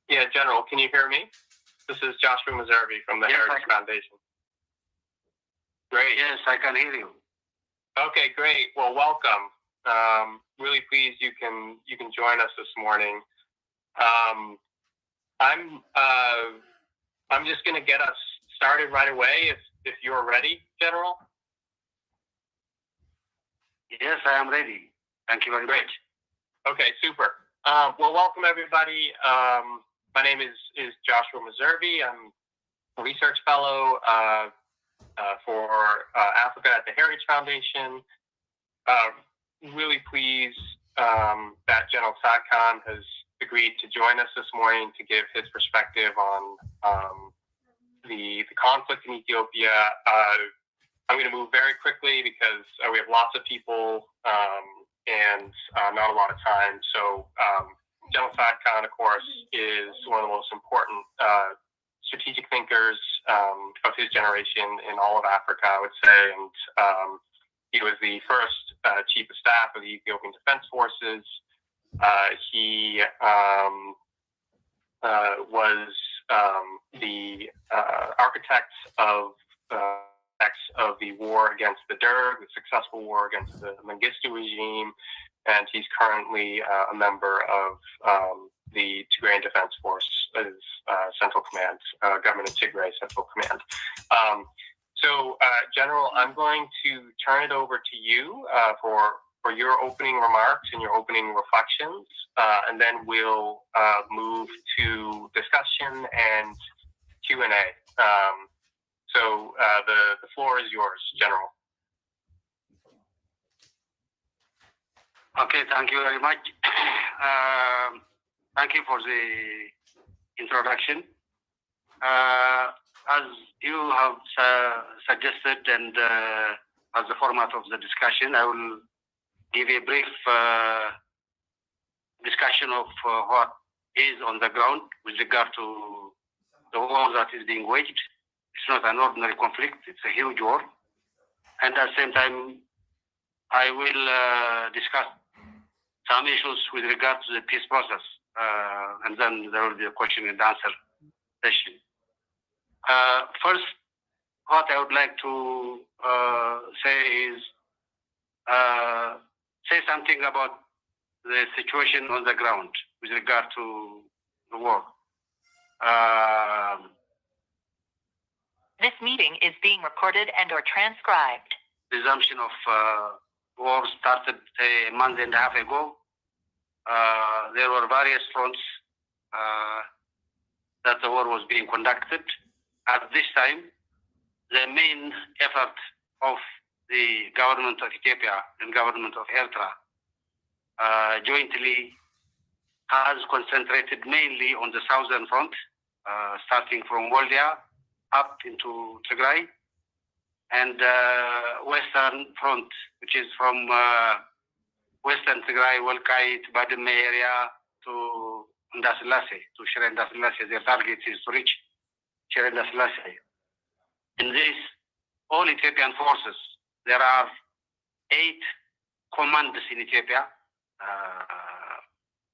Yeah, General, can you hear me? This is Joshua Meserve from the Heritage Foundation. Great. Yes, I can hear you. Okay, great. Well, welcome. Really pleased you can join us this morning. I'm just going to get us started right away if you're ready, General. Yes, I am ready. Thank you very much. Okay, super. Well, welcome everybody. My name is Joshua Meserve. I'm a research fellow for Africa at the Heritage Foundation. Really pleased that General Tsadkan has agreed to join us this morning to give his perspective on the conflict in Ethiopia. I'm going to move very quickly because we have lots of people and not a lot of time. So General Tsadkan, of course, is one of the most important strategic thinkers of his generation in all of Africa, I would say. And he was the first chief of staff of the Ethiopian Defense Forces. He was the architect of the war against the Derg, the successful war against the Mengistu regime, and he's currently a member of the Tigray Defense Force Central Command, Government of Tigray Central Command. So, General, I'm going to turn it over to you for your opening remarks and your opening reflections, and then we'll move to discussion and Q&A. So the floor is yours, General. Okay, thank you very much. Thank you for the introduction. As you have suggested and as the format of the discussion, I will give a brief discussion of what is on the ground with regard to the war that is being waged. It's not an ordinary conflict, it's a huge war. And at the same time, I will discuss some issues with regard to the peace process. And then there will be a question and answer session. First, what I would like to say is say something about the situation on the ground with regard to the war. This meeting is being recorded and or transcribed. Resumption of war started a month and a half ago. There were various fronts that the war was being conducted. At this time, the main effort of the government of Ethiopia and government of Eritrea jointly has concentrated mainly on the southern front, starting from Waldia up into Tigray, and western front, which is from western Tigray, Walkait, Badime area to Ndasilase, to Shire Ndasilase. Their target is to reach Shire Ndasilase. In this, all Ethiopian forces, there are 8 commands in Ethiopia.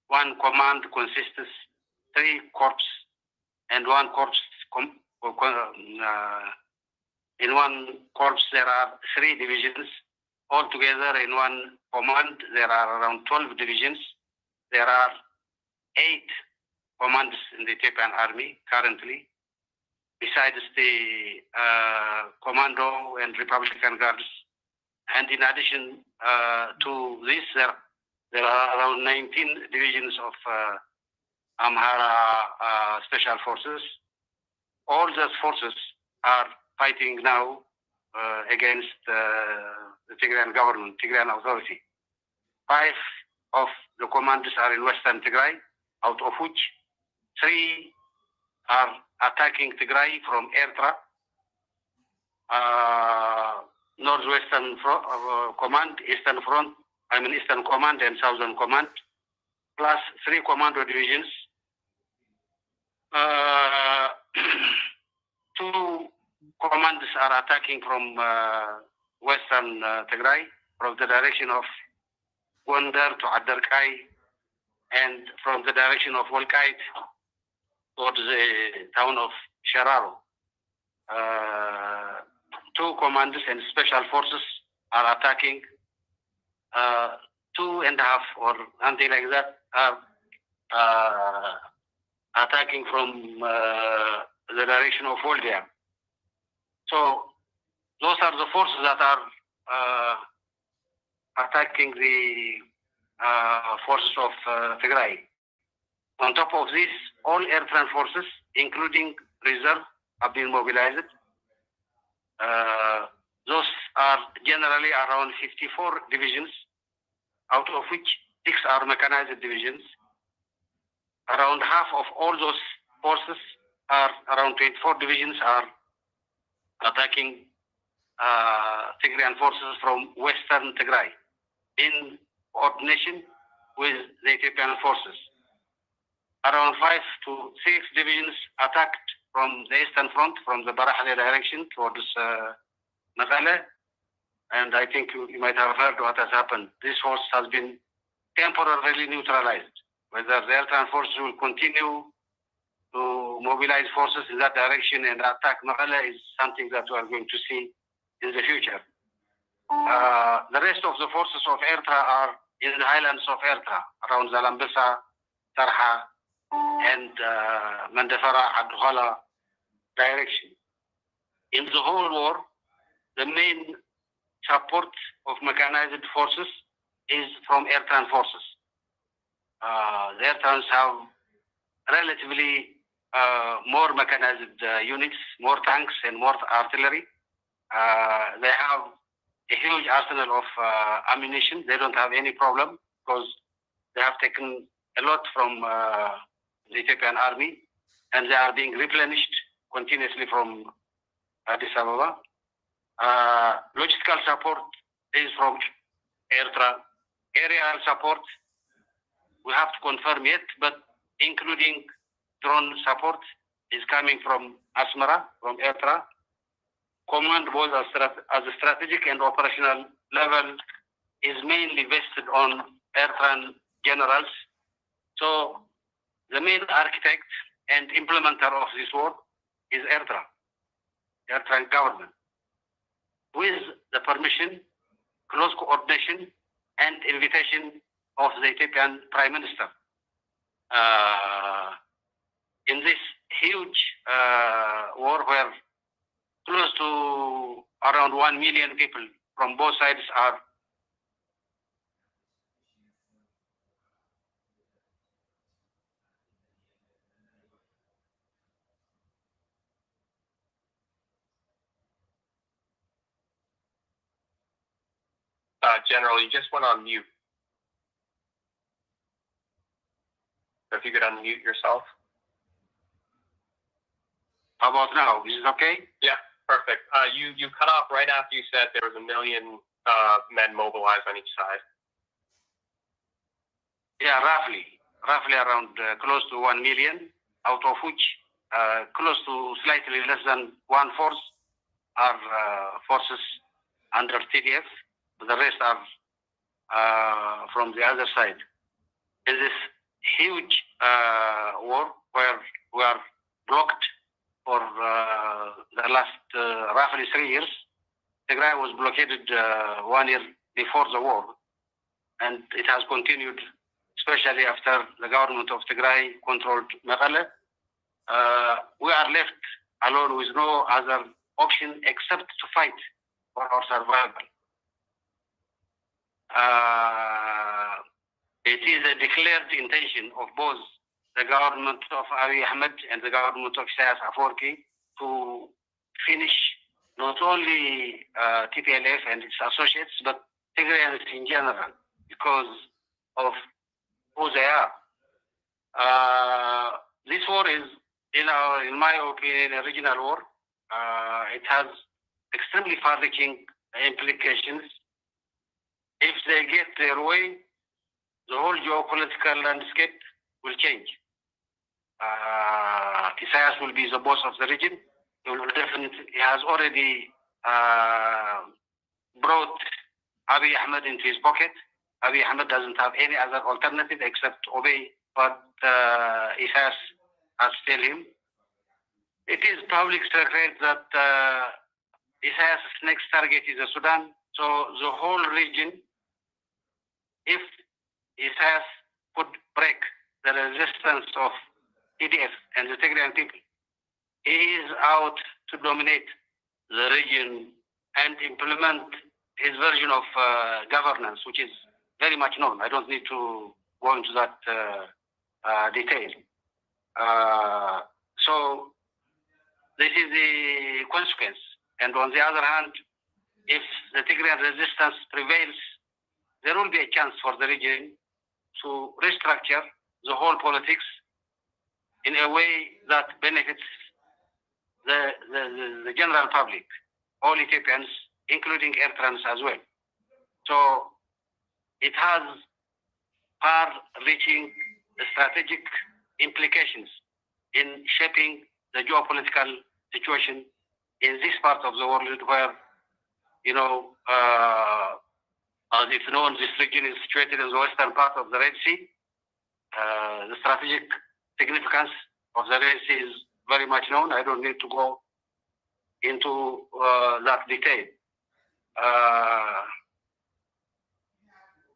One command consists of 3 corps and 1 corps. In 1 corps, there are 3 divisions. Altogether, in 1 command, there are around 12 divisions. There are 8 commands in the Ethiopian army currently, besides the commando and Republican Guards. And in addition to this, there are around 19 divisions of Amhara Special Forces. All those forces are fighting now against the Tigrayan government, Tigrayan authority. 5 of the commanders are in western Tigray, out of which 3 are attacking Tigray from Eritrea, northwestern command, eastern front, Eastern Command and Southern Command, plus 3 commando divisions. 2 commanders are attacking from western Tigray, from the direction of Gondar to Adarkai, and from the direction of Walkait towards the town of Shararo. Two commanders and special forces are attacking. 2.5 or something like that are attacking from the direction of Voldia. So those are the forces that are attacking the forces of Tigray. On top of this, all airtran forces, including reserve, have been mobilized. Those are generally around 54 divisions, out of which 6 are mechanized divisions. Around half of all those forces around 24 divisions are attacking Tigrayan forces from western Tigray in coordination with the Ethiopian forces. Around 5 to 6 divisions attacked from the eastern front, from the Barahale direction towards Mekelle. And I think you might have heard what has happened. This force has been temporarily neutralized. Whether the airtran forces will continue to mobilize forces in that direction and attack Mekelle is something that we are going to see in the future. The rest of the forces of Ertra are in the highlands of Ertra, around Zalambisa, Tarha, and Mandafara, Adhuala direction. In the whole war, the main support of mechanized forces is from Airtran forces. The Airtrans have relatively more mechanized units, more tanks and more artillery. They have a huge arsenal of ammunition. They don't have any problem because they have taken a lot from the Ethiopian army and they are being replenished continuously from Addis Ababa. Logistical support is from Ertra. Aerial support, we have to confirm yet, but including drone support is coming from Asmara, from Ertra. Command both as a strategic and operational level is mainly vested on Ertran generals. So the main architect and implementer of this war is Ertra, the Ertran government, with the permission, close coordination, and invitation of the Ethiopian Prime Minister. In this huge war where close to around 1 million people from both sides are General, you just went on mute. So if you could unmute yourself. How about now? Is it okay? Yeah, perfect. You cut off right after you said there was 1 million men mobilized on each side. Yeah, roughly around close to 1 million, out of which close to slightly less than 1/4 are forces under TDF. The rest are from the other side. In this huge war where we are blocked for the last roughly 3 years, Tigray was blockaded 1 year before the war, and it has continued, especially after the government of Tigray controlled Mekelle. We are left alone with no other option except to fight for our survival. It is a declared intention of both the government of Abiy Ahmed and the government of Isaias Afwerki to finish not only TPLF and its associates, but Tigrayans in general, because of who they are. This war is, in my opinion, a regional war. It has extremely far-reaching implications. If they get their way, the whole geopolitical landscape will change. Isaias will be the boss of the region. He has already brought Abiy Ahmed into his pocket. Abiy Ahmed doesn't have any other alternative except to obey what Isaias tell him. It is public secret that Isaiah's next target is Sudan. So the whole region, if Isaiah could break the resistance of EDF and the Tigrayan people, he is out to dominate the region and implement his version of governance, which is very much known. I don't need to go into that detail. So this is the consequence. And on the other hand, if the Tigrayan resistance prevails, there will be a chance for the region to restructure the whole politics in a way that benefits the general public, all Ethiopians, including Eritreans as well. So it has far-reaching strategic implications in shaping the geopolitical situation in this part of the world where, you know, as it's known, this region is situated in the western part of the Red Sea. The strategic significance of the Red Sea is very much known. I don't need to go into that detail.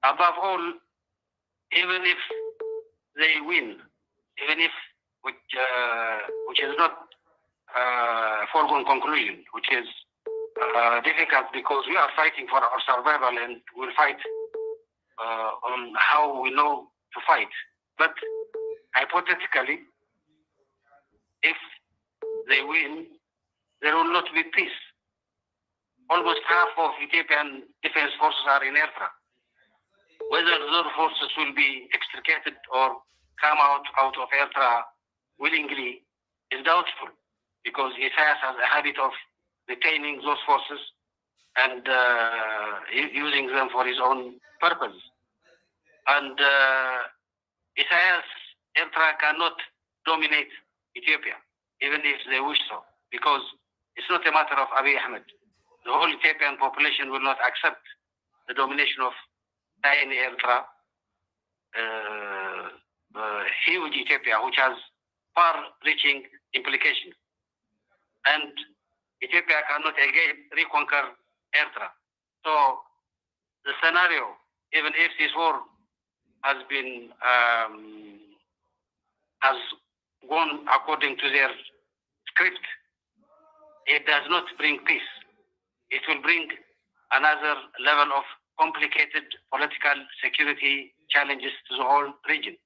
Above all, even if they win, even if which is not a foregone conclusion, which is difficult because we are fighting for our survival and we'll fight on how we know to fight. But hypothetically, if they win, there will not be peace. Almost half of Ethiopian defense forces are in Eritrea. Whether those forces will be extricated or come out of Eritrea willingly is doubtful, because Isaias has a habit of retaining those forces and using them for his own purpose. And Isaias, Eritrea cannot dominate Ethiopia, even if they wish so, because it's not a matter of Abiy Ahmed. The whole Ethiopian population will not accept the domination of tiny Eritrea, huge Ethiopia, which has far-reaching implications. And Ethiopia cannot again reconquer Eritrea. So the scenario, even if this war has been has gone according to their script, it does not bring peace. It will bring another level of complicated political security challenges to the whole region.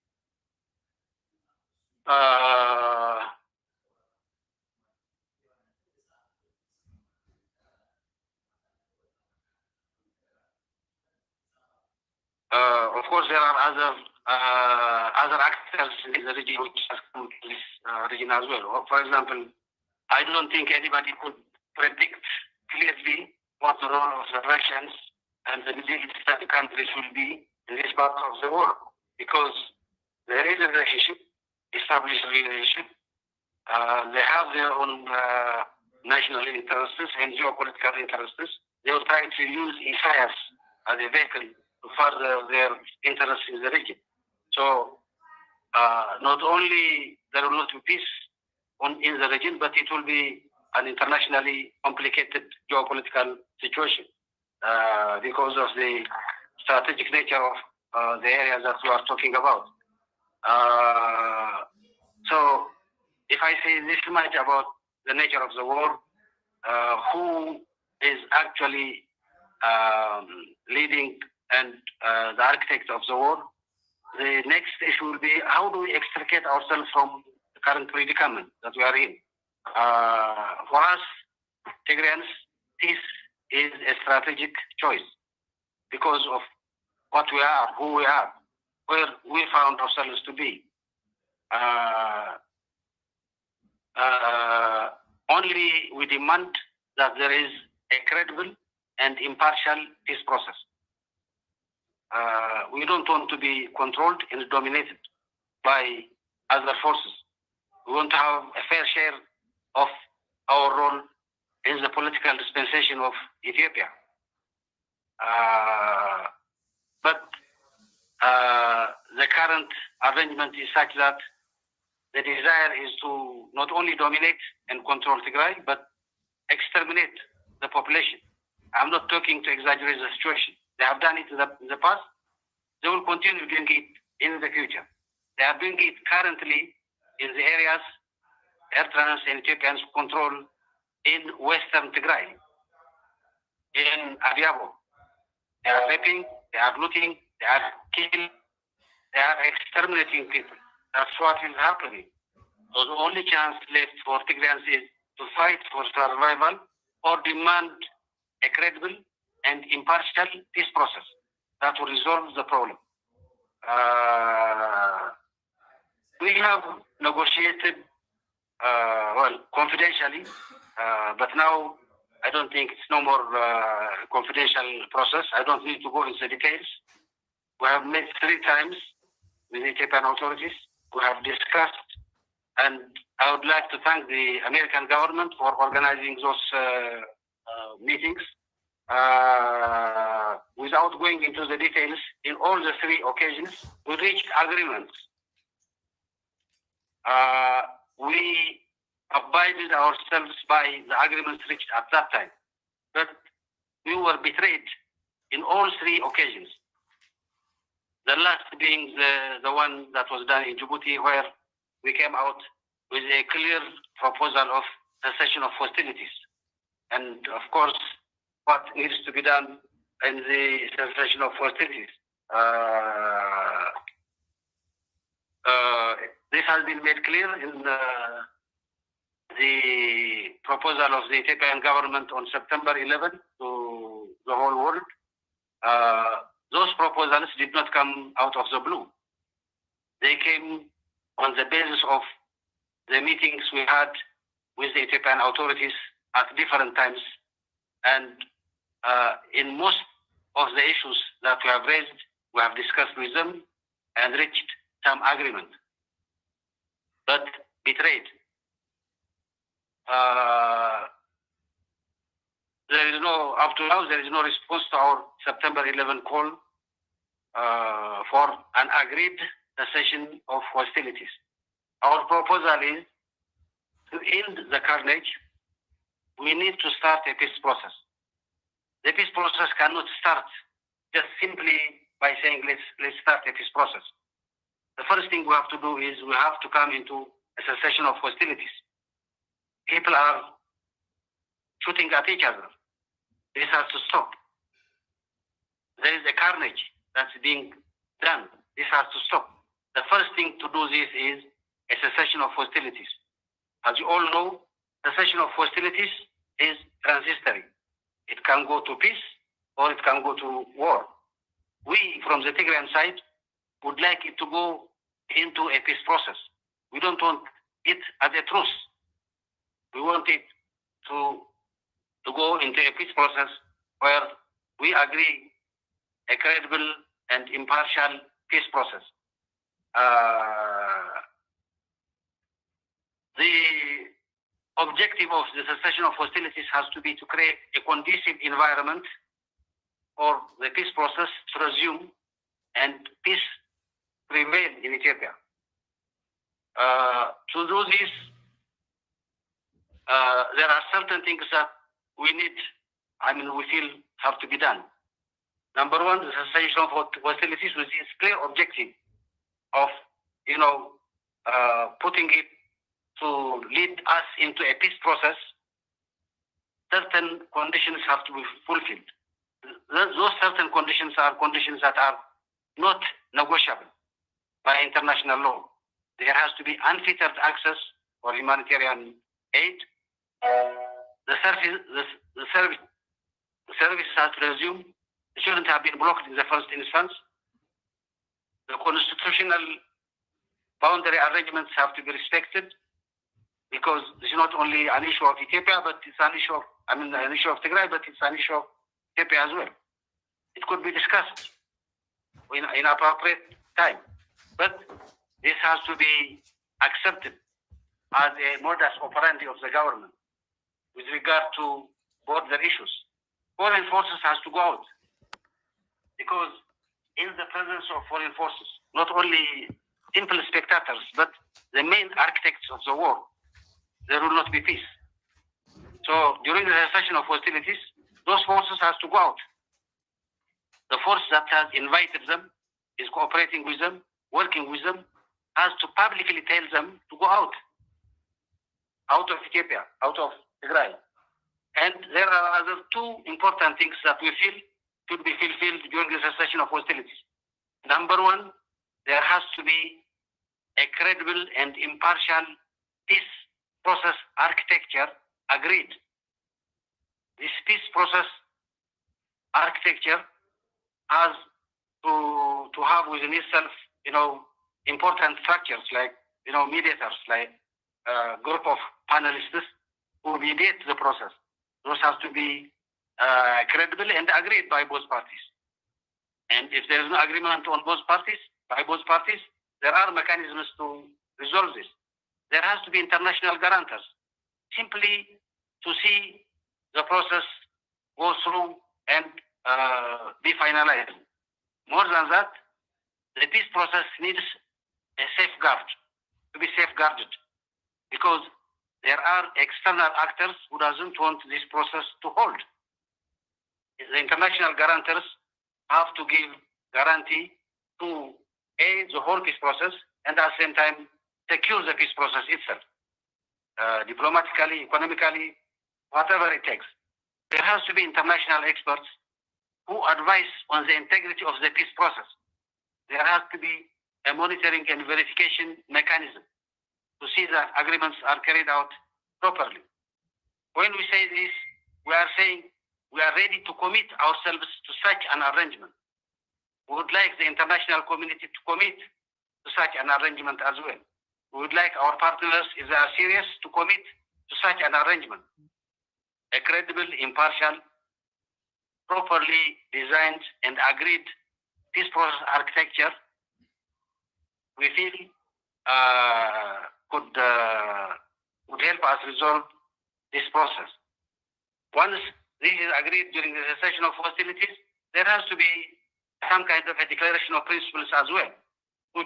Of course, there are other actors in the region which have come to this region as well. For example, I don't think anybody could predict clearly what the role of the Russians and the Middle Eastern countries will be in this part of the world, because there is a relationship, established relationship. They have their own national interests and geopolitical interests. They will try to use Isaias as a vehicle to further their interests in the region. So not only there will not be peace in the region, but it will be an internationally complicated geopolitical situation because of the strategic nature of the area that we are talking about. So if I say this much about the nature of the war, who is actually leading and the architect of the war, the next issue will be how do we extricate ourselves from the current predicament that we are in. For us, Tigrayans, peace is a strategic choice because of what we are, who we are, where we found ourselves to be. Only we demand that there is a credible and impartial peace process. We don't want to be controlled and dominated by other forces. We want to have a fair share of our role in the political dispensation of Ethiopia. But the current arrangement is such that the desire is to not only dominate and control Tigray, but exterminate the population. I'm not talking to exaggerate the situation. They have done it in the past. They will continue doing it in the future. They are doing it currently in the areas Eritreans and Ethiopians control in Western Tigray, in Abiabo. They are raping, they are looting, they are killing, they are exterminating people. That's what is happening. So the only chance left for Tigrayans is to fight for survival or demand a credible and impartial peace process that will resolve the problem. We have negotiated, confidentially, but now I don't think it's no more confidential process. I don't need to go into the details. We have met 3 times with the Ethiopian authorities. We have discussed, and I would like to thank the American government for organizing those meetings. Without going into the details, in all the 3 occasions, we reached agreements. We abided ourselves by the agreements reached at that time, but we were betrayed in all 3 occasions. The last being the one that was done in Djibouti, where we came out with a clear proposal of cessation of hostilities. And of course, what needs to be done in the cessation of hostilities. This has been made clear in the proposal of the Ethiopian government on September 11 to the whole world. Those proposals did not come out of the blue. They came on the basis of the meetings we had with the Ethiopian authorities at different times. And in most of the issues that we have raised, we have discussed with them and reached some agreement, but betrayed. There is no, up to now, there is no response to our September 11 call for an agreed cessation of hostilities. Our proposal is to end the carnage. We need to start a peace process. The peace process cannot start just simply by saying let's start a peace process. The first thing we have to do is we have to come into a cessation of hostilities. People are shooting at each other. This has to stop. There is a carnage that's being done. This has to stop. The first thing to do this is a cessation of hostilities. As you all know, cessation of hostilities is transitory. It can go to peace or it can go to war. We, from the Tigrayan side, would like it to go into a peace process. We don't want it as a truce. We want it to go into a peace process where we agree a credible and impartial peace process. The objective of the cessation of hostilities has to be to create a conducive environment for the peace process to resume and peace prevail in Ethiopia. To do this, there are certain things that we feel have to be done. Number one, the cessation of hostilities with its clear objective of, putting it to lead us into a peace process. Certain conditions have to be fulfilled. Those certain conditions are conditions that are not negotiable by international law. There has to be unfettered access for humanitarian aid. The services have to resume. They shouldn't have been blocked in the first instance. The constitutional boundary arrangements have to be respected, because this is not only an issue of Ethiopia, but it's an issue of, an issue of Tigray, but it's an issue of Ethiopia as well. It could be discussed in appropriate time, but this has to be accepted as a modus operandi of the government with regard to border issues. Foreign forces has to go out, because in the presence of foreign forces, not only simple spectators, but the main architects of the war, there will not be peace. So during the cessation of hostilities, those forces has to go out. The force that has invited them, is cooperating with them, working with them, has to publicly tell them to go out of Ethiopia, out of Tigray. And there are other two important things that we feel should be fulfilled during the cessation of hostilities. Number one, there has to be a credible and impartial peace process architecture agreed. This peace process architecture has to have within itself, important structures like, mediators, like a group of panelists who mediate the process. Those have to be credible and agreed by both parties. And if there is no agreement on by both parties, there are mechanisms to resolve this. There has to be international guarantors, simply to see the process go through and be finalized. More than that, the peace process needs a safeguard, to be safeguarded, because there are external actors who doesn't want this process to hold. The international guarantors have to give guarantee to the whole peace process, and at the same time secure the peace process itself, diplomatically, economically, whatever it takes. There has to be international experts who advise on the integrity of the peace process. There has to be a monitoring and verification mechanism to see that agreements are carried out properly. When we say this, we are saying we are ready to commit ourselves to such an arrangement. We would like the international community to commit to such an arrangement as well. We would like our partners, if they are serious, to commit to such an arrangement. A credible, impartial, properly designed and agreed peace process architecture, we feel would help us resolve this process. Once this is agreed during the cessation of hostilities, there has to be some kind of a declaration of principles as well, which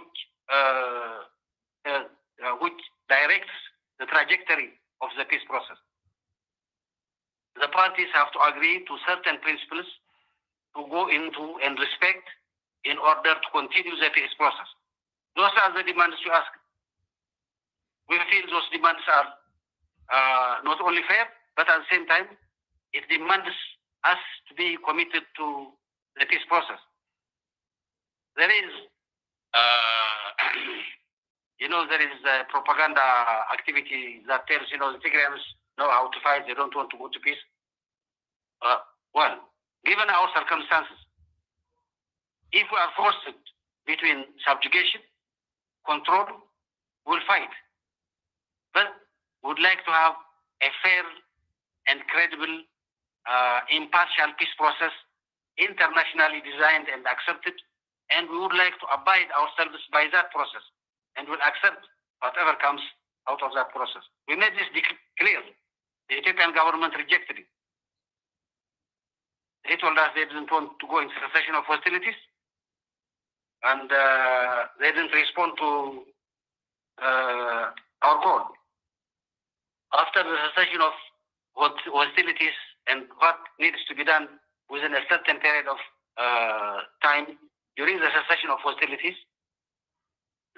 directs the trajectory of the peace process. The parties have to agree to certain principles to go into and respect in order to continue the peace process. Those are the demands you ask. We feel those demands are not only fair, but at the same time, it demands us to be committed to the peace process. There is, there is a propaganda activity that tells, the Tigrayans know how to fight, they don't want to go to peace. Well, given our circumstances, if we are forced between subjugation, control, we'll fight. But we would like to have a fair and credible, impartial peace process, internationally designed and accepted, and we would like to abide ourselves by that process, and will accept whatever comes out of that process. We made this clear. The Ethiopian government rejected it. They told us they didn't want to go into cessation of hostilities, and they didn't respond to our call. After the cessation of hostilities and what needs to be done within a certain period of time during the cessation of hostilities,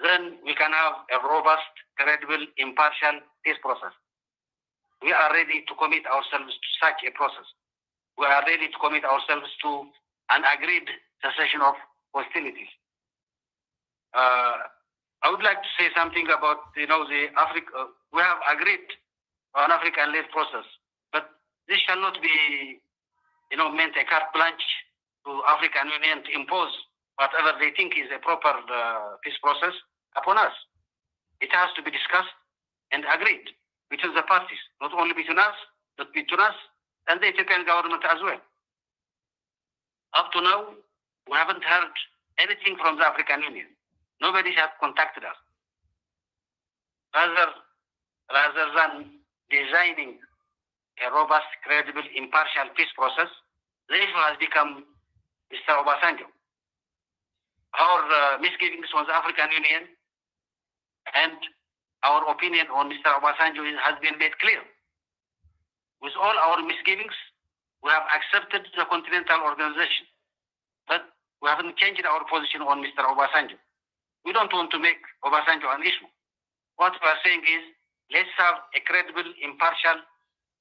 then we can have a robust, credible, impartial peace process. We are ready to commit ourselves to such a process. We are ready to commit ourselves to an agreed cessation of hostilities. I would like to say something about, the Africa. We have agreed on African-led process, but this shall not be, meant a carte blanche to African Union to impose whatever they think is a proper peace process upon us. It has to be discussed and agreed between the parties, not only between us, but between us and the Ethiopian government as well. Up to now, we haven't heard anything from the African Union. Nobody has contacted us. Rather than designing a robust, credible, impartial peace process, the issue has become Mr. Obasanjo. Our misgivings on the African Union And our opinion on Mr. Obasanjo has been made clear. With all our misgivings, we have accepted the Continental Organization, but we haven't changed our position on Mr. Obasanjo. We don't want to make Obasanjo an issue. What we are saying is, let's have a credible, impartial,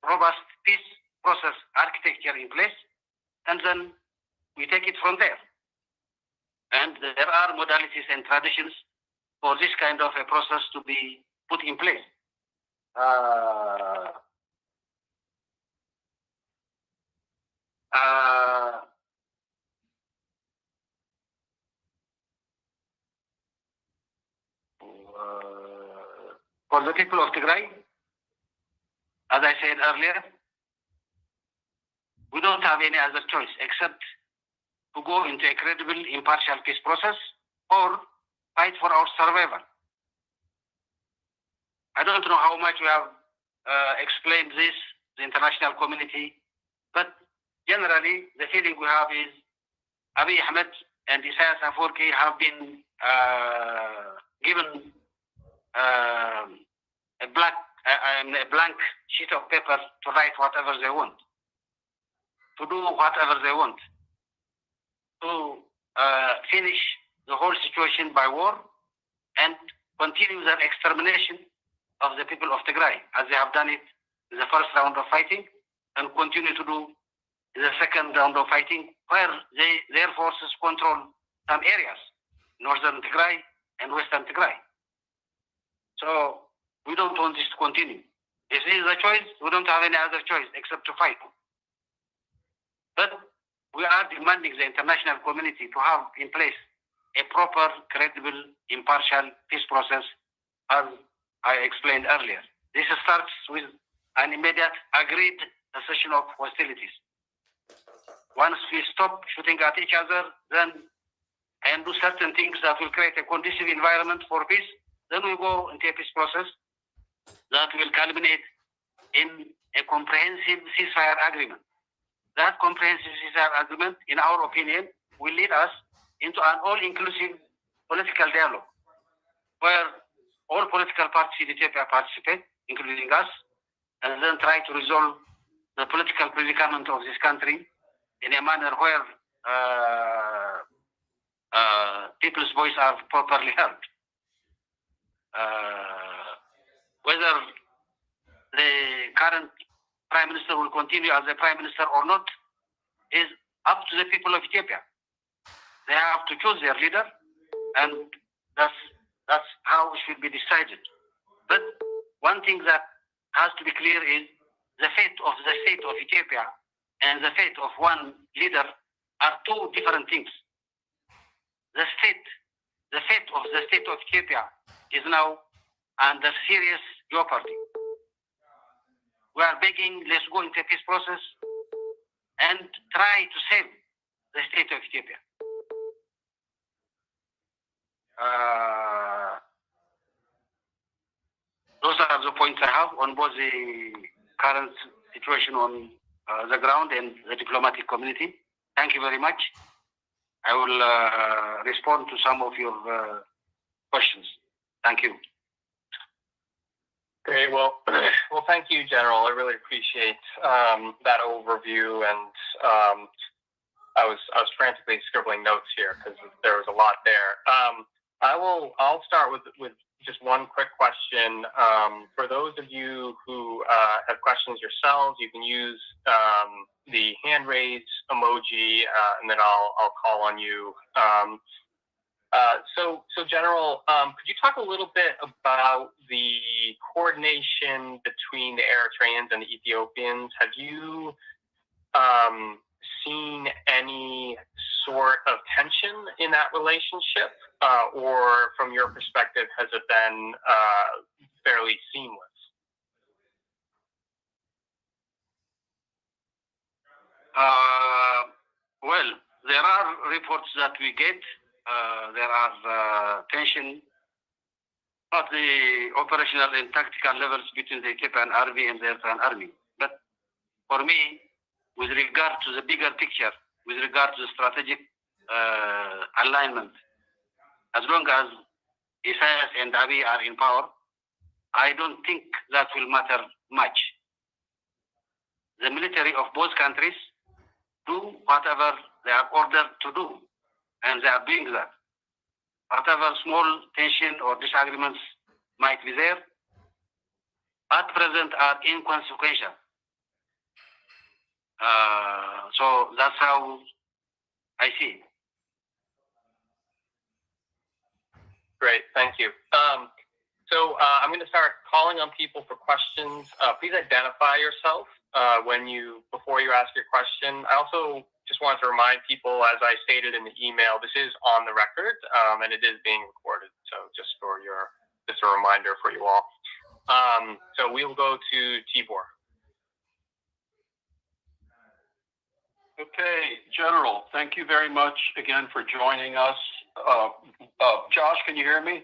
robust peace process architecture in place, and then we take it from there. And there are modalities and traditions for this kind of a process to be put in place. For the people of Tigray, as I said earlier, we don't have any other choice except to go into a credible, impartial peace process or fight for our survival. I don't know how much we have explained this, the international community, but generally the feeling we have is Abiy Ahmed and Isaias Afwerki have been given a blank sheet of paper to write whatever they want, to do whatever they want, to finish the whole situation by war and continue their extermination of the people of Tigray, as they have done it in the first round of fighting and continue to do in the second round of fighting, where their forces control some areas, northern Tigray and western Tigray. So we don't want this to continue. If this is a choice, we don't have any other choice except to fight. But we are demanding the international community to have in place a proper, credible, impartial peace process, as I explained earlier. This starts with an immediate agreed cessation of hostilities. Once we stop shooting at each other, and do certain things that will create a conducive environment for peace, then we go into a peace process that will culminate in a comprehensive ceasefire agreement. That comprehensive ceasefire agreement, in our opinion, will lead us into an all-inclusive political dialogue, where all political parties in Ethiopia participate, including us, and then try to resolve the political predicament of this country in a manner where people's voices are properly heard. Whether the current Prime Minister will continue as a Prime Minister or not is up to the people of Ethiopia. They have to choose their leader, and that's how it should be decided. But one thing that has to be clear is the fate of the state of Ethiopia and the fate of one leader are two different things. The fate of the state of Ethiopia is now under serious jeopardy. We are begging, let's go into a peace process and try to save the state of Ethiopia. Those are the points I have on both the current situation on the ground and the diplomatic community. Thank you very much. I will respond to some of your questions. Thank you. Great. Well, thank you, General. I really appreciate that overview, and I was frantically scribbling notes here because there was a lot there. I'll start with just one quick question. For those of you who have questions yourselves, you can use the hand raise emoji, and then I'll call on you. So General, could you talk a little bit about the coordination between the Eritreans and the Ethiopians? Have you seen any sort of tension in that relationship, or from your perspective, has it been fairly seamless? Well, there are reports that we get. There are tension at the operational and tactical levels between the Ethiopian army and the Eritrean army. But for me, with regard to the bigger picture, with regard to the strategic alignment, as long as Isaias and Abiy are in power, I don't think that will matter much. The military of both countries do whatever they are ordered to do, and they are doing that. Whatever small tension or disagreements might be there, at present are inconsequential. So that's how I see it. Great, thank you. So I'm going to start calling on people for questions. Please identify yourself before you ask your question. I also just wanted to remind people, as I stated in the email, this is on the record and it is being recorded. So just a reminder for you all. So we will go to Tibor. Okay, General, thank you very much again for joining us. Josh, can you hear me?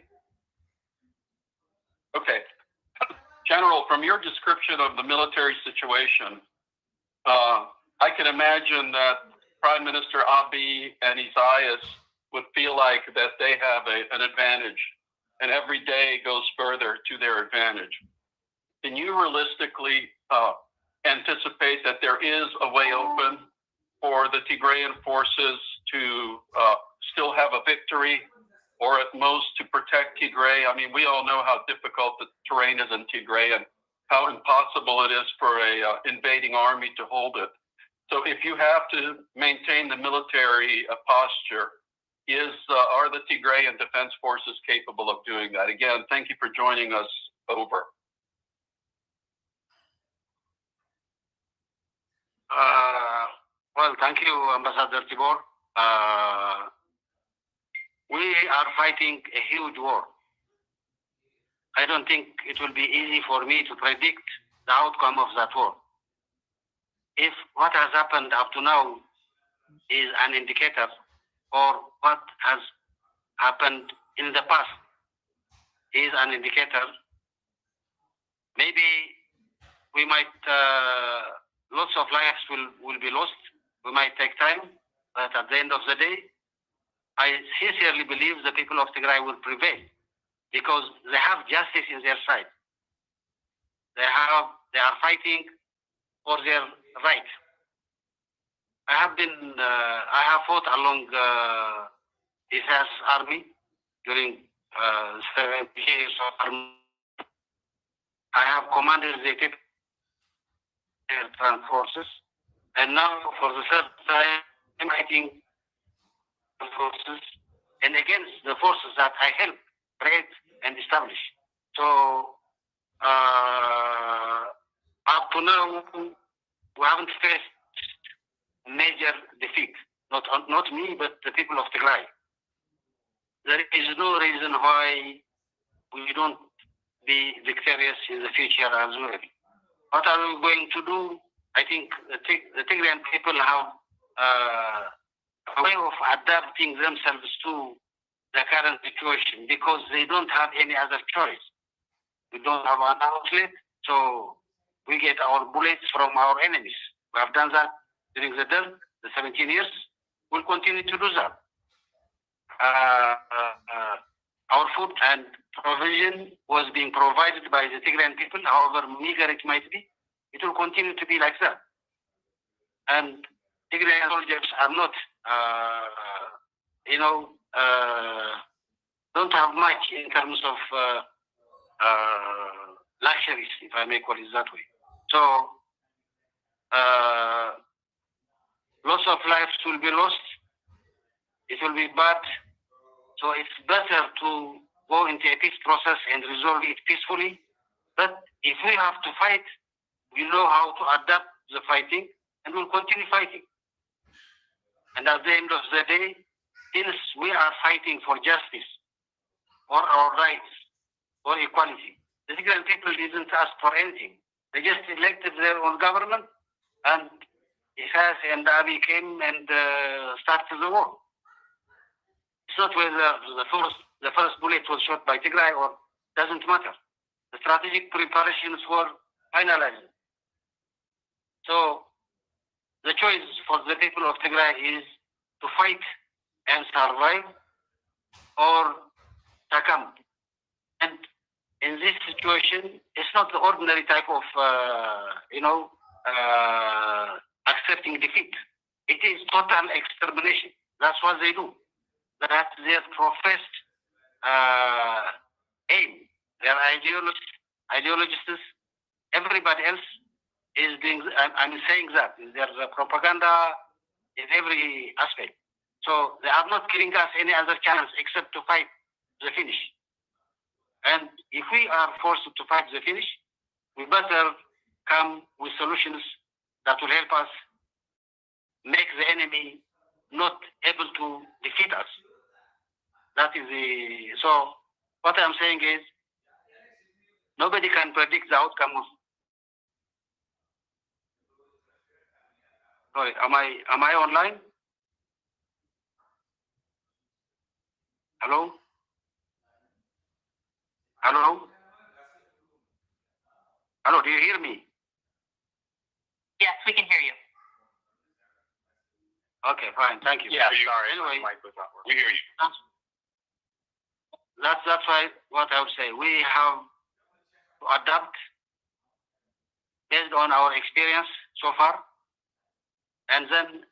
Okay. General, from your description of the military situation, I can imagine that Prime Minister Abiy and Isaias would feel like that they have an advantage, and every day goes further to their advantage. Can you realistically anticipate that there is a way open for the Tigrayan forces to still have a victory, or at most to protect Tigray? I mean, we all know how difficult the terrain is in Tigray and how impossible it is for a invading army to hold it. So if you have to maintain the military posture, are the Tigrayan defense forces capable of doing that? Again, thank you for joining us. Over. Well, thank you, Ambassador Tibor. We are fighting a huge war. I don't think it will be easy for me to predict the outcome of that war. If what has happened up to now is an indicator, or what has happened in the past is an indicator, maybe we might, lots of lives will be lost. We might take time, but at the end of the day, I sincerely believe the people of Tigray will prevail because they have justice in their side. They are fighting for their right. I have fought along Isaias' army during 7 years of army. I have commanded the air forces, and now for the third time, I'm fighting the forces and against the forces that I helped create and establish. So up to now, we haven't faced major defeat. Not me, but the people of Tigray. There is no reason why we don't be victorious in the future as well. What are we going to do? I think the Tigrayan people have a way of adapting themselves to the current situation because they don't have any other choice. We don't have an outlet, so we get our bullets from our enemies. We have done that during the 17 years. We'll continue to do that. Our food and provision was being provided by the Tigrayan people, however meager it might be. It will continue to be like that. And Tigrayan soldiers are not, don't have much in terms of luxuries, if I may call it that way. So, lots of lives will be lost. It will be bad. So it's better to go into a peace process and resolve it peacefully. But if we have to fight, we know how to adapt the fighting and we'll continue fighting. And at the end of the day, since we are fighting for justice, for our rights, for equality, the Tigrayan people didn't ask for anything. They just elected their own government, and Isaias and Abiy came and started the war. It's not whether the first bullet was shot by Tigray or doesn't matter. The strategic preparations were finalized. So the choice for the people of Tigray is to fight and survive or succumb situation is not the ordinary type of, accepting defeat. It is total extermination. That's what they do. That's their professed aim. Their ideologists, everybody else is doing. I'm saying that there's propaganda in every aspect. So they are not giving us any other chance except to fight the finish. And if we are forced to fight the finish, we better come with solutions that will help us make the enemy not able to defeat us. That is so what I'm saying is nobody can predict the outcome of. Sorry, am I online? Hello? Hello? Hello, do you hear me? Yes, we can hear you. Okay, fine, thank you. Yeah, sorry. Anyway, my mic was not We working. hear you. That's why what I would say. We have to adapt based on our experience so far, and then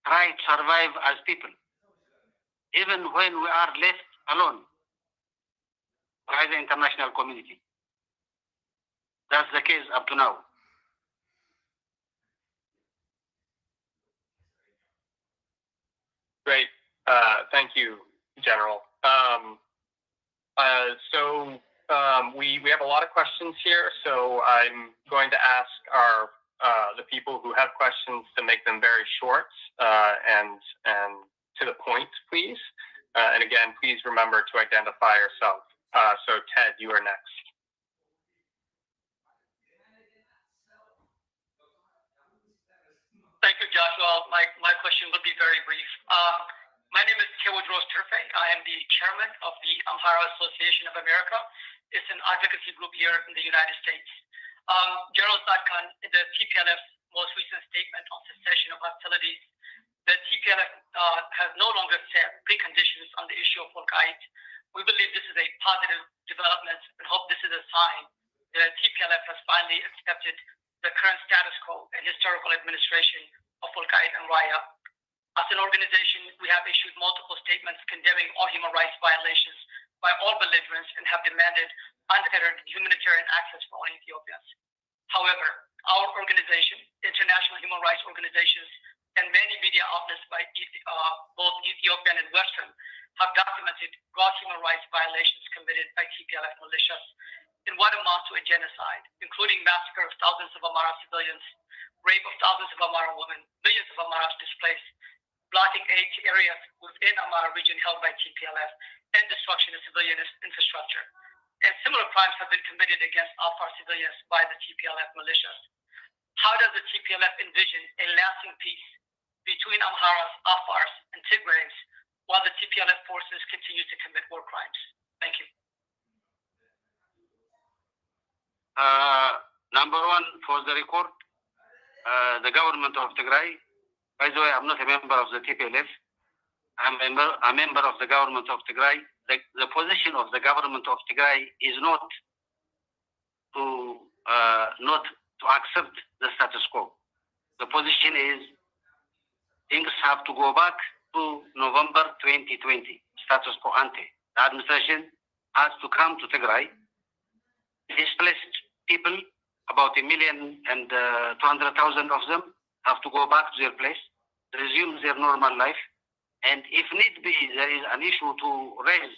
try to survive as people, even when we are left alone by the international community. That's the case up to now. Great. Thank you, General. We have a lot of questions here, so I'm going to ask the people who have questions to make them very short and to the point, please. And again, please remember to identify yourself. So Ted, you are next. Thank you, Joshua. My question will be very brief. My name is Tewodros Turfe. I am the chairman of the Amhara Association of America. It's an advocacy group here in the United States. General Tsadkan, in the TPLF's most recent statement on cessation of hostilities, the TPLF has no longer set preconditions on the issue of Al-Qaeda. We believe this is a positive development and hope this is a sign that TPLF has finally accepted the current status quo and historical administration of Al-Qaeda and Raya. As an organization, we have issued multiple statements condemning all human rights violations by all belligerents and have demanded unfettered humanitarian access for all Ethiopians. However, our organization, international human rights organizations, and many media outlets by both Ethiopian and Western have documented gross human rights violations committed by TPLF militias in what amounts to a genocide, including massacre of thousands of Amhara civilians, rape of thousands of Amhara women, millions of Amharas displaced, blocking aid to areas within Amhara region held by TPLF, and destruction of civilian infrastructure. And similar crimes have been committed against Afar civilians by the TPLF militias. How does the TPLF envision a lasting peace between Amharas, Afars, and Tigrays while the TPLF forces continue to commit war crimes? Thank you. Number one, for the record, the government of Tigray, by the way, I'm not a member of the TPLF. I'm a member of the government of Tigray. The position of the government of Tigray is not to accept the status quo. The position is things have to go back to November 2020, status quo ante. The administration has to come to Tigray. Displaced people, about 1,200,000 of them, have to go back to their place, resume their normal life. And if need be, there is an issue to raise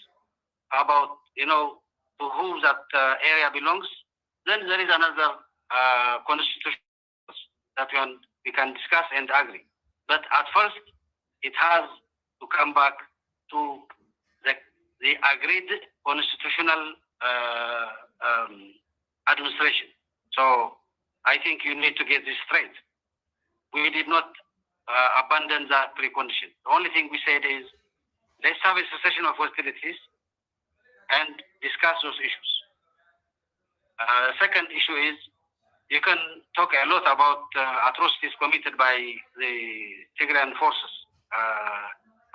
about, to whom that area belongs, then there is another constitution that we can discuss and agree. But at first, it has to come back to the agreed constitutional administration. So I think you need to get this straight. We did not abandon that precondition. The only thing we said is, let's have a cessation of hostilities and discuss those issues. Second issue is, you can talk a lot about atrocities committed by the Tigrayan forces.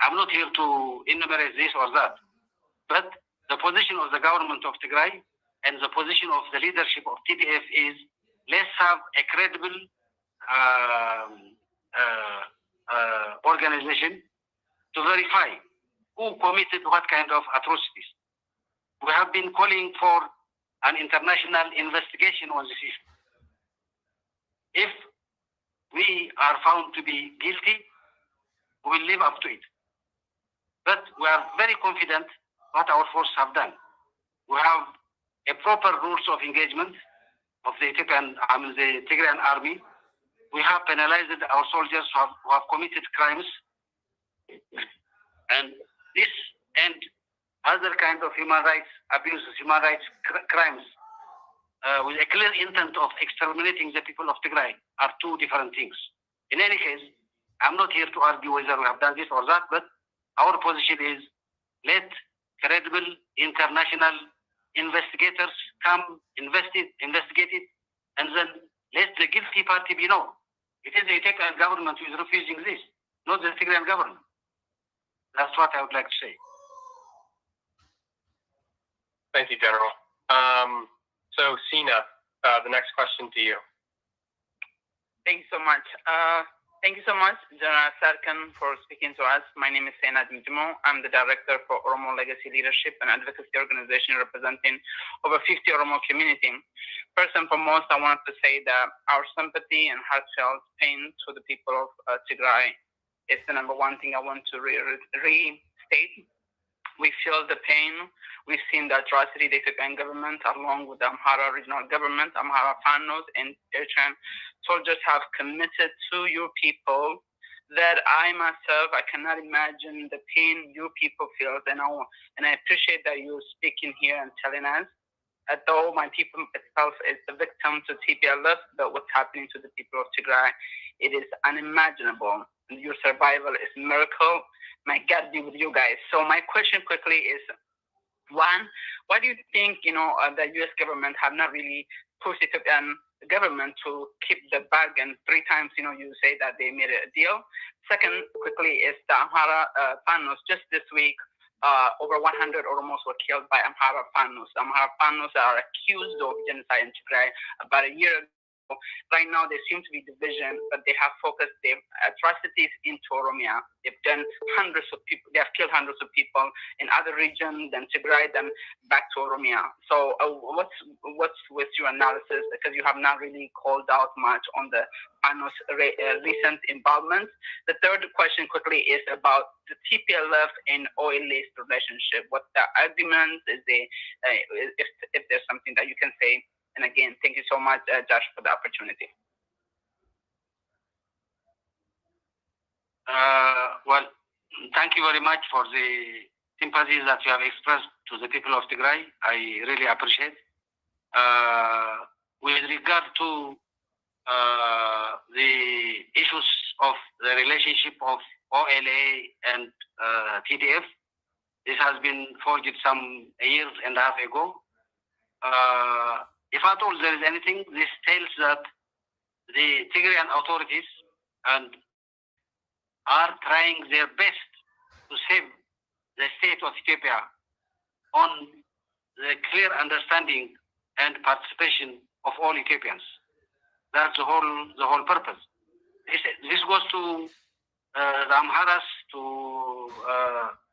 I'm not here to enumerate this or that, but the position of the government of Tigray and the position of the leadership of TPF is, let's have a credible organization to verify who committed what kind of atrocities. We have been calling for an international investigation on this issue. If we are found to be guilty, we will live up to it. But we are very confident what our forces have done. We have a proper rules of engagement of the Tigrayan army. We have penalized our soldiers who have committed crimes, and this and other kind of human rights abuses, human rights crimes, with a clear intent of exterminating the people of Tigray are two different things. In any case, I'm not here to argue whether we have done this or that, but our position is let credible international investigators come investigate it, and then let the guilty party be known. It is the Ethiopian government who is refusing this, not the Tigrayan government. That's what I would like to say. Thank you, General. So, Sina, the next question to you. Thank you so much. Thank you so much, General Tsadkan, for speaking to us. My name is Sena Dimjimo. I'm the director for Oromo Legacy Leadership, an advocacy organization representing over 50 Oromo community. First and foremost, I want to say that our sympathy and heartfelt pain to the people of Tigray is the number one thing I want to restate. We feel the pain. We've seen the atrocity the Ethiopian government, along with the Amhara regional government, Amhara Fanos, and Eritrean soldiers have committed to your people that I myself, I cannot imagine the pain your people feel. And I appreciate that you're speaking here and telling us, although my people itself is the victim to TPLF, but what's happening to the people of Tigray, it is unimaginable. Your survival is a miracle. My God be with you guys. So my question quickly is, one, why do you think, the U.S. government have not really pushed Ethiopian government to keep the bargain 3 times, you say that they made a deal? Second, quickly, is the Amhara Fanos. Just this week, over 100 Oromos were killed by Amhara Fanos. Amhara Fanos are accused of genocide in Tigray about a year ago. Right now, there seems to be division, but they have focused their atrocities into Oromia. They've done hundreds of people. They have killed hundreds of people in other regions than Tigray, then back to Oromia. So, what's with your analysis? Because you have not really called out much on the Fanos recent involvement. The third question quickly is about the TPLF and oil-laced relationship. What's the argument? Is there, if there's something that you can say? And again, thank you so much, Josh, for the opportunity. Well, thank you very much for the sympathies that you have expressed to the people of Tigray. I really appreciate. With regard to the issues of the relationship of OLA and TDF, this has been forged some years and a half ago. If at all there is anything, this tells that the Tigrayan authorities are trying their best to save the state of Ethiopia on the clear understanding and participation of all Ethiopians. That's the whole purpose. This goes to the Amharas, to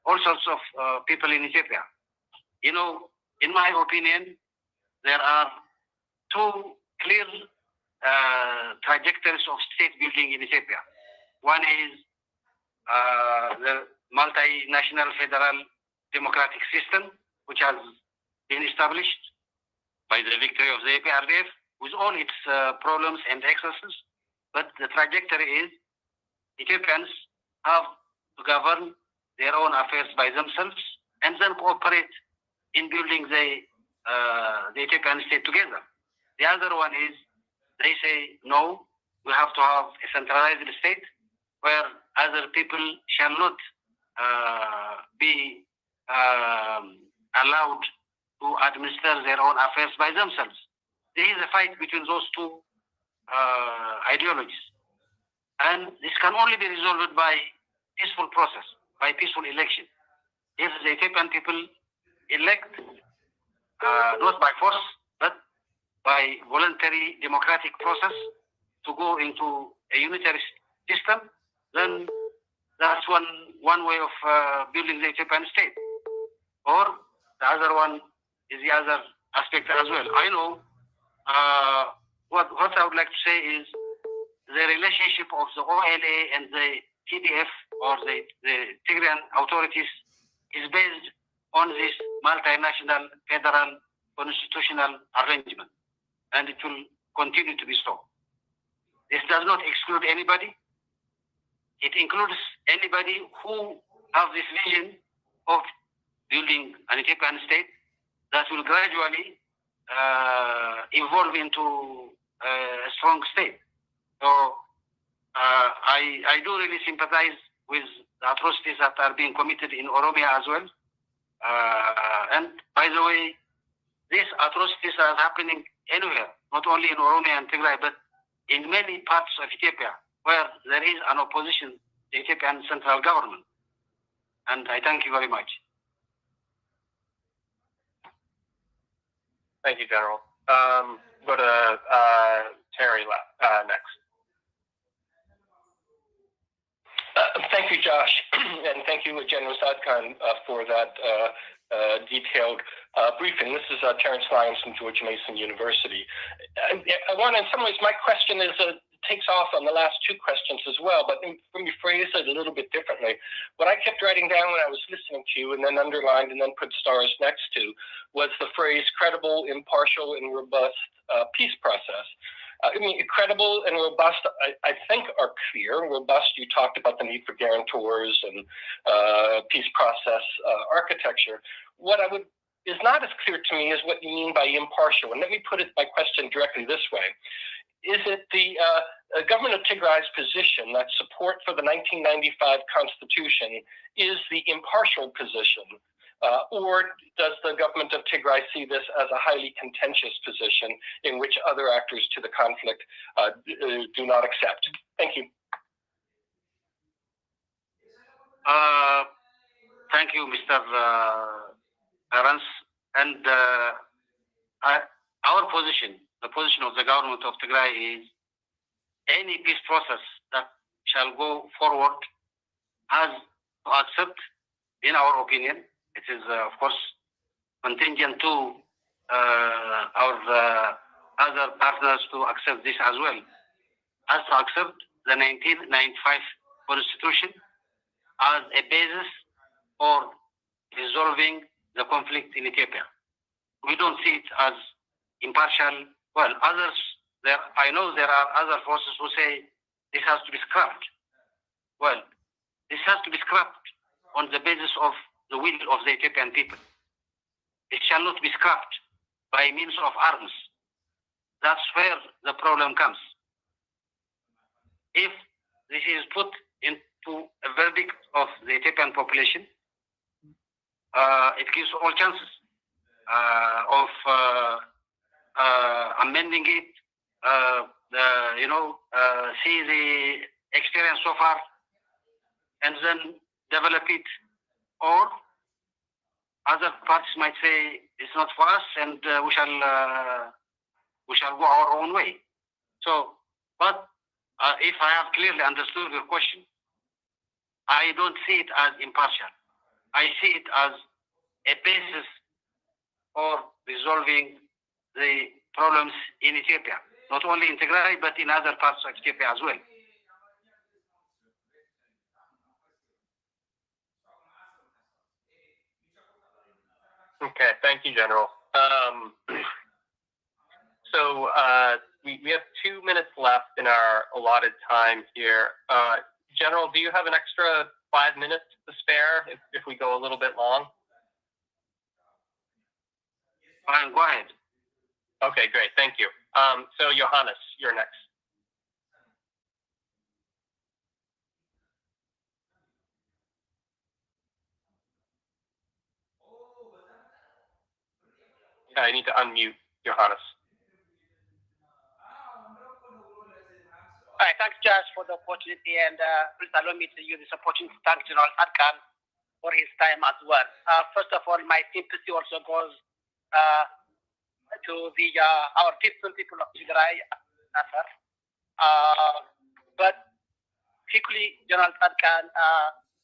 all sorts of people in Ethiopia. In my opinion, there are 2 clear trajectories of state building in Ethiopia. One is the multinational federal democratic system, which has been established by the victory of the APRDF, with all its problems and excesses. But the trajectory is Ethiopians have to govern their own affairs by themselves and then cooperate in building the Ethiopian state together. The other one is they say, no, we have to have a centralized state where other people shall not be allowed to administer their own affairs by themselves. There is a fight between those 2 ideologies. And this can only be resolved by peaceful process, by peaceful election. If the Ethiopian people elect not by force, but by voluntary democratic process to go into a unitary system, then that's one way of building the Ethiopian state. Or the other one is the other aspect as well. I know what I would like to say is the relationship of the OLA and the TDF or the Tigrayan authorities is based on this multinational federal constitutional arrangement, and it will continue to be so. This does not exclude anybody. It includes anybody who have this vision of building an Ethiopian state that will gradually evolve into a strong state. So I do really sympathize with the atrocities that are being committed in Oromia as well. And by the way, these atrocities are happening anywhere, not only in Oromia and Tigray, but in many parts of Ethiopia where there is an opposition to the Ethiopian central government. And I thank you very much. Thank you, General. Go to Terry next. Thank you, Josh, and thank you, General Tsadkan, for that detailed briefing. This is Terrence Lyons from George Mason University. I want, in some ways, my question is takes off on the last two questions as well, but let me phrase it a little bit differently. What I kept writing down when I was listening to you and then underlined and then put stars next to was the phrase credible, impartial, and robust peace process. I mean, credible and robust, I think, are clear. Robust, you talked about the need for guarantors and peace process architecture. What is not as clear to me is what you mean by impartial. And let me put my question directly this way. Is it the government of Tigray's position that support for the 1995 Constitution is the impartial position? Or does the government of Tigray see this as a highly contentious position in which other actors to the conflict do not accept? Thank you. Thank you, Mr. Terrence. And our position, the position of the government of Tigray is any peace process that shall go forward has to accept, in our opinion, it is, of course, contingent to our other partners to accept this as well, has to accept the 1995 Constitution as a basis for resolving the conflict in Ethiopia. We don't see it as impartial. Well, I know there are other forces who say this has to be scrapped. Well, this has to be scrapped on the basis of the will of the Ethiopian people. It shall not be scrapped by means of arms. That's where the problem comes. If this is put into a verdict of the Ethiopian population, it gives all chances of amending it, see the experience so far, and then develop it. Or other parties might say it's not for us, and we shall go our own way. So, but if I have clearly understood your question, I don't see it as impartial. I see it as a basis for resolving the problems in Ethiopia, not only in Tigray, but in other parts of Ethiopia as well. Okay, thank you, General. So we have 2 minutes left in our allotted time here. General, do you have an extra 5 minutes to spare if we go a little bit long? Fine, go ahead. Okay, great, thank you. So Johannes, you're next. I need to unmute Johannes. Hi, thanks, Josh, for the opportunity, and please allow me to use this opportunity to thank General Tsadkan for his time as well. First of all, my sympathy also goes to the our people of Tigray. But particularly, General Tsadkan,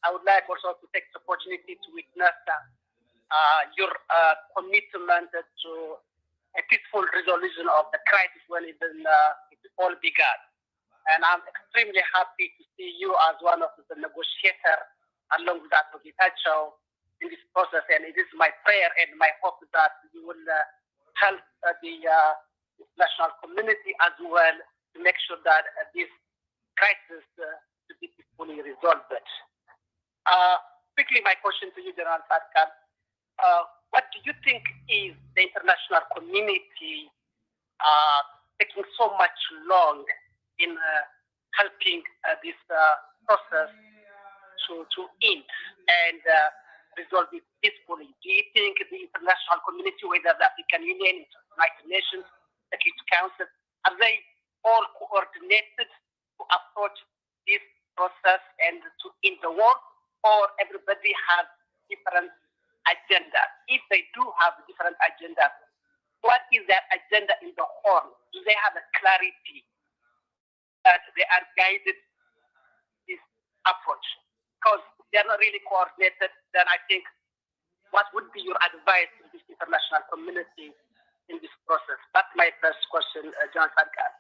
I would like also to take the opportunity to witness your commitment to a peaceful resolution of the crisis when it all began. And I'm extremely happy to see you as one of the negotiators along with that of the Tacho in this process. And it is my prayer and my hope that you will help the international community as well to make sure that this crisis to be peacefully resolved. Quickly, my question to you, General Tsadkan, what do you think is the international community taking so much long in helping this process to end and resolve it peacefully? Do you think the international community, whether the African Union, United Nations, Security Council, are they all coordinated to approach this process and to end the war, or everybody has different agendas? If they do have different agendas, what is their agenda in the whole? Do they have a clarity that they are guided this approach? Because they are not really coordinated, then I think what would be your advice to this international community in this process? That's my first question, John Tsadkan.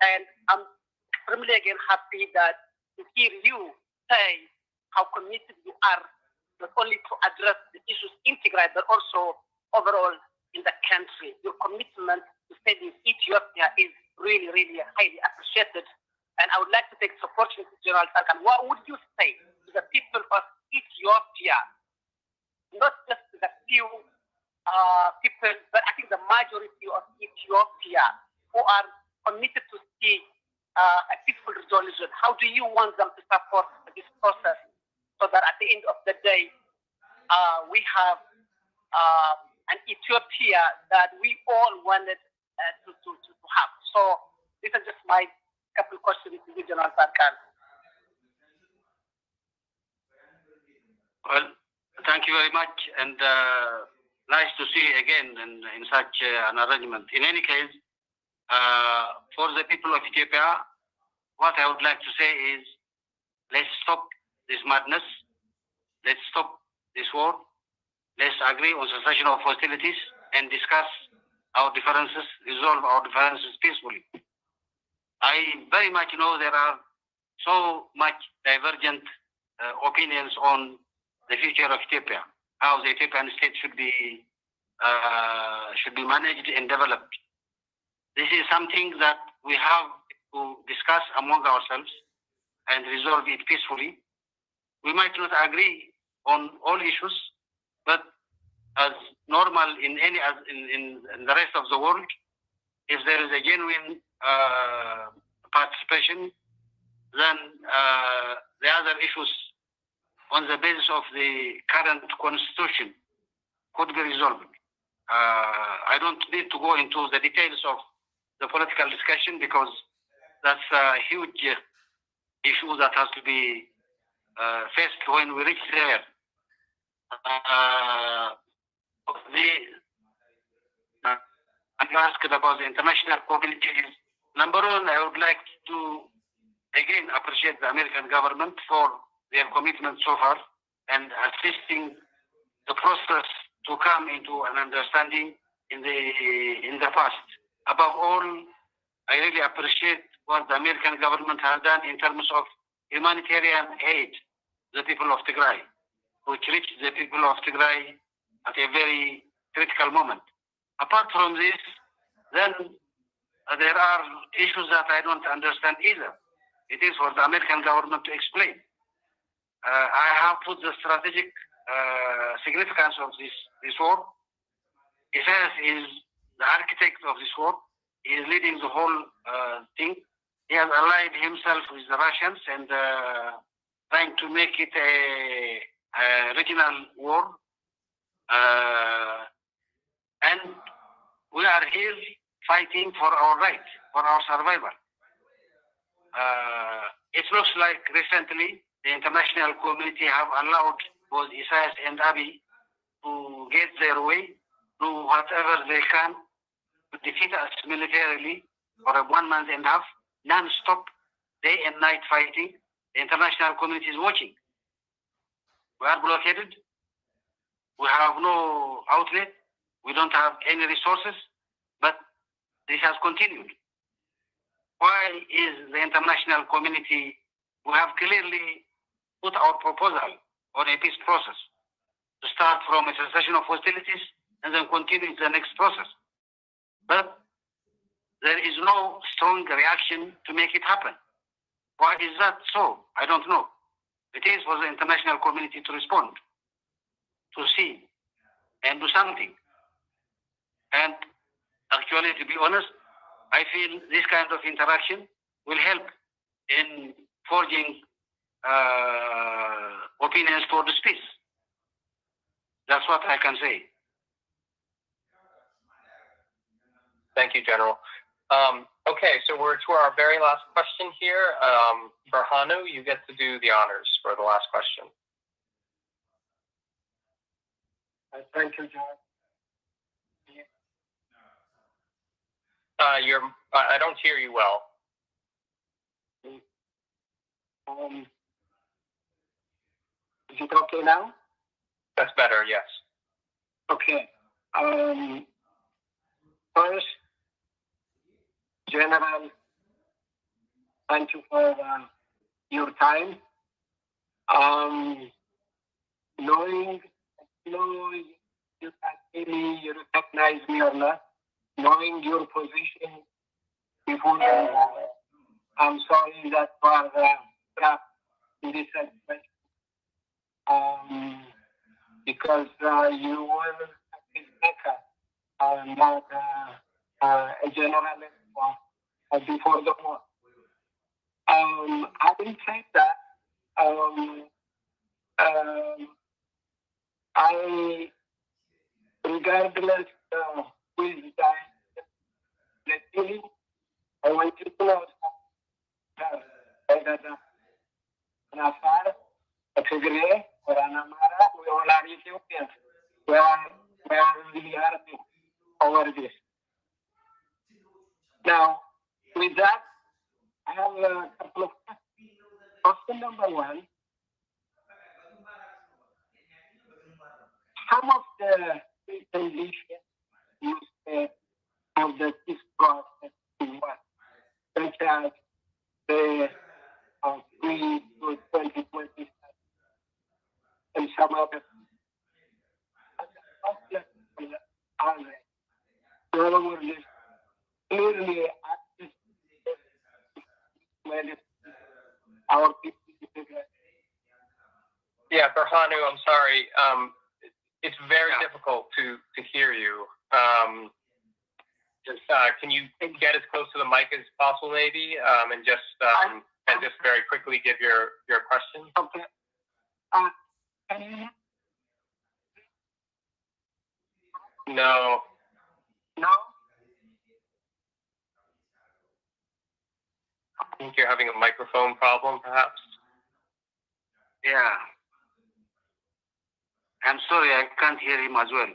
And I'm extremely again happy that to hear you say how committed you are not only to address the issues in Tigray, but also overall in the country. Your commitment to saving Ethiopia is really, really highly appreciated. And I would like to take this opportunity, General Tsadkan. What would you say to the people of Ethiopia, not just the few people, but I think the majority of Ethiopia who are committed to see a peaceful resolution? How do you want them to support this process so that at the end of the day, we have an Ethiopia that we all wanted to have? So these are just my couple of questions to you, General Tsadkan. Well, thank you very much, and nice to see you again in such an arrangement. In any case, for the people of Ethiopia, what I would like to say is, let's stop this madness. Let's stop this war. Let's agree on cessation of hostilities and discuss our differences, resolve our differences peacefully. I very much know there are so much divergent opinions on the future of Ethiopia, how the Ethiopian state should be managed and developed. This is something that we have to discuss among ourselves and resolve it peacefully. We might not agree on all issues, but as normal in the rest of the world, if there is a genuine participation, then the other issues on the basis of the current constitution could be resolved. I don't need to go into the details of the political discussion because that's a huge issue that has to be faced when we reach there. You asked about the international community. Number one, I would like to again appreciate the American government for their commitment so far and assisting the process to come into an understanding in the past. Above all, I really appreciate what the American government has done in terms of humanitarian aid to the people of Tigray, which reached the people of Tigray at a very critical moment. Apart from this, then there are issues that I don't understand either. It is for the American government to explain. I have put the strategic significance of this war. Isaias is the architect of this war. He is leading the whole thing. He has allied himself with the Russians and trying to make it a regional war. And we are here fighting for our right, for our survival. It looks like recently the international community have allowed both Isaias and Abiy to get their way, to do whatever they can to defeat us militarily for a 1 month and a half, non-stop, day and night fighting. The international community is watching. We are blockaded. We have no outlet. We don't have any resources, but this has continued. Why is the international community, we have clearly put our proposal on a peace process to start from a cessation of hostilities and then continue to the next process. But there is no strong reaction to make it happen. Why is that so? I don't know. It is for the international community to respond, to see, and do something. And actually, to be honest, I feel this kind of interaction will help in forging opinions towards peace. That's what I can say. Thank you, General. Okay, so we're to our very last question here. Berhanu, you get to do the honors for the last question. Thank you, John. I don't hear you well. Is it okay now? That's better, yes. Okay. First, General, thank you for your time. Knowing you recognize me or not, knowing your position before, I'm sorry that you are trapped in this situation. Because you were a peacemaker, not a general before the war. Having said that, I, regardless who is the feeling, I want you to know that an Afar, a Tigray, or an Amara, we all are Ethiopians. We are really happy over this. Now, with that, I have a couple of questions. Question number one, some of the conditions used of the peace process in what, such as the free to 2020 and some other. In other words, clearly our people. Yeah, Berhanu, I'm sorry. It's very difficult to hear you. Can you get as close to the mic as possible, maybe, and just very quickly give your question? Okay. Can you hear? No. No? I think you're having a microphone problem, perhaps. Yeah. I'm sorry, I can't hear him as well.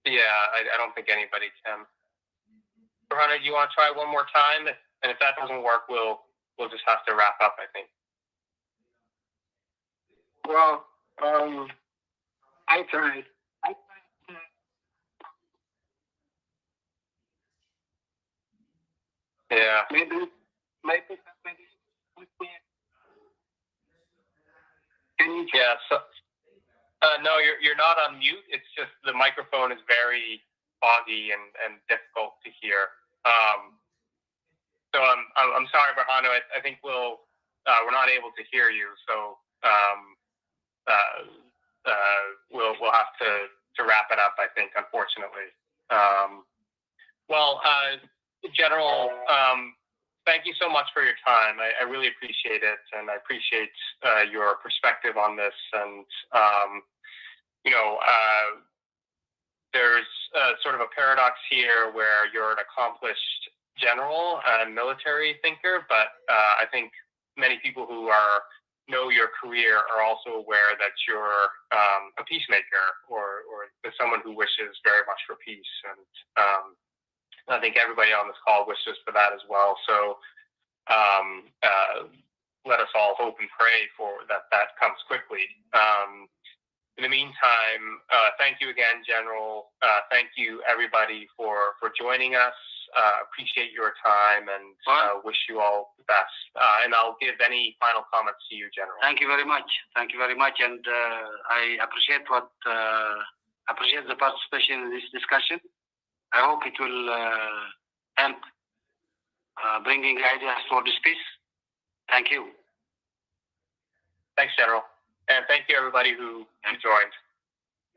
Yeah, I don't think anybody can. Berhanu, do you want to try one more time? And if that doesn't work, we'll just have to wrap up, I think. Well, I tried. Yeah. Maybe can you? Yeah. So, no, you're not on mute. It's just the microphone is very foggy and difficult to hear. So I'm sorry, Berhanu. I think we're not able to hear you. So we'll have to wrap it up, I think, unfortunately. Well, General, thank you so much for your time. I really appreciate it, and I appreciate your perspective on this. And there's sort of a paradox here where you're an accomplished general and military thinker, but I think many people who are know your career are also aware that you're a peacemaker or someone who wishes very much for peace. And I think everybody on this call wishes for that as well. So let us all hope and pray for that comes quickly. In the meantime, thank you again, General. Thank you, everybody, for joining us. Appreciate your time and wish you all the best. And I'll give any final comments to you, General. Thank you very much. Thank you very much. And I appreciate appreciate the participation in this discussion. I hope it will help bringing ideas for this peace. Thank you. Thanks, General. And thank you, everybody who joined.